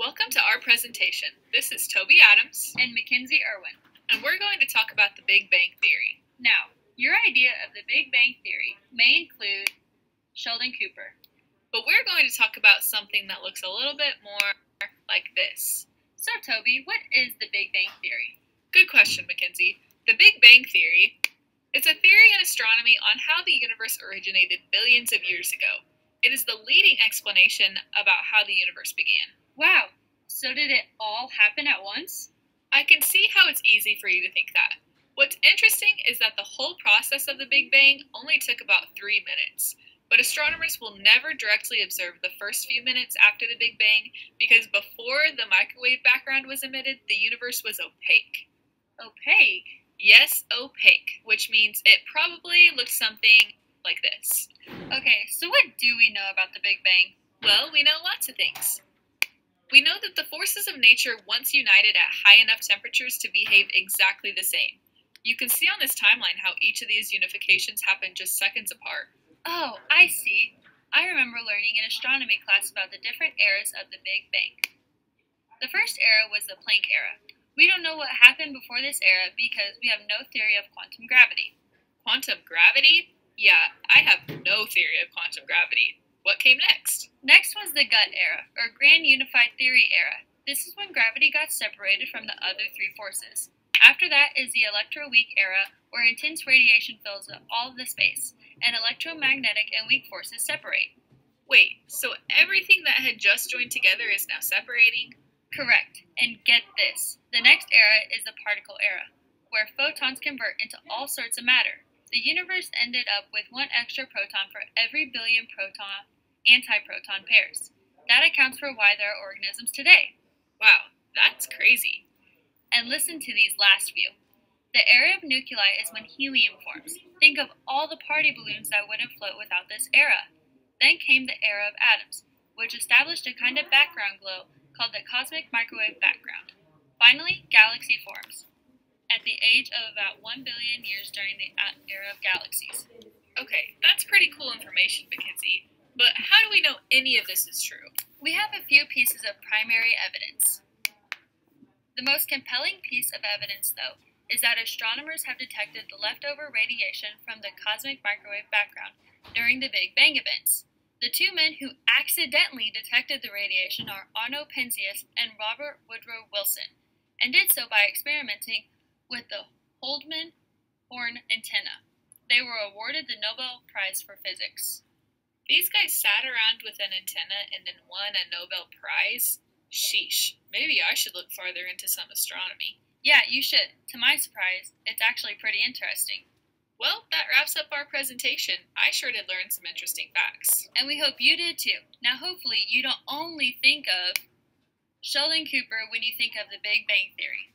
Welcome to our presentation. This is Tobey Adams and Mackenzie Irwin, and we're going to talk about the Big Bang Theory. Now, your idea of the Big Bang Theory may include Sheldon Cooper, but we're going to talk about something that looks a little bit more like this. So, Tobey, what is the Big Bang Theory? Good question, Mackenzie. The Big Bang Theory is a theory in astronomy on how the universe originated billions of years ago. It is the leading explanation about how the universe began. Wow, so did it all happen at once? I can see how it's easy for you to think that. What's interesting is that the whole process of the Big Bang only took about 3 minutes, but astronomers will never directly observe the first few minutes after the Big Bang because before the microwave background was emitted, the universe was opaque. Opaque? Yes, opaque, which means it probably looked something like this. Okay, so what do we know about the Big Bang? Well, we know lots of things. We know that the forces of nature once united at high enough temperatures to behave exactly the same. You can see on this timeline how each of these unifications happened just seconds apart. Oh, I see. I remember learning in astronomy class about the different eras of the Big Bang. The first era was the Planck era. We don't know what happened before this era because we have no theory of quantum gravity. Quantum gravity? Yeah, I have no theory of quantum gravity. What came next? Next was the gut era, or Grand Unified Theory era. This is when gravity got separated from the other three forces. After that is the electroweak era, where intense radiation fills up all of the space, and electromagnetic and weak forces separate. Wait, so everything that had just joined together is now separating? Correct. And get this, the next era is the particle era, where photons convert into all sorts of matter. The universe ended up with one extra proton for every billion proton antiproton pairs. That accounts for why there are organisms today. Wow, that's crazy. And listen to these last few. The era of nuclei is when helium forms. Think of all the party balloons that wouldn't float without this era. Then came the era of atoms, which established a kind of background glow called the cosmic microwave background. Finally, galaxy forms, at the age of about 1 billion years during the era of galaxies. Okay, that's pretty cool information, Mackenzie. But how do we know any of this is true? We have a few pieces of primary evidence. The most compelling piece of evidence, though, is that astronomers have detected the leftover radiation from the cosmic microwave background during the Big Bang events. The two men who accidentally detected the radiation are Arno Penzias and Robert Woodrow Wilson, and did so by experimenting with the Haldeman horn antenna. They were awarded the Nobel Prize for Physics. These guys sat around with an antenna and then won a Nobel Prize? Sheesh, maybe I should look farther into some astronomy. Yeah, you should. To my surprise, it's actually pretty interesting. Well, that wraps up our presentation. I sure did learn some interesting facts. And we hope you did too. Now hopefully you don't only think of Sheldon Cooper when you think of the Big Bang Theory.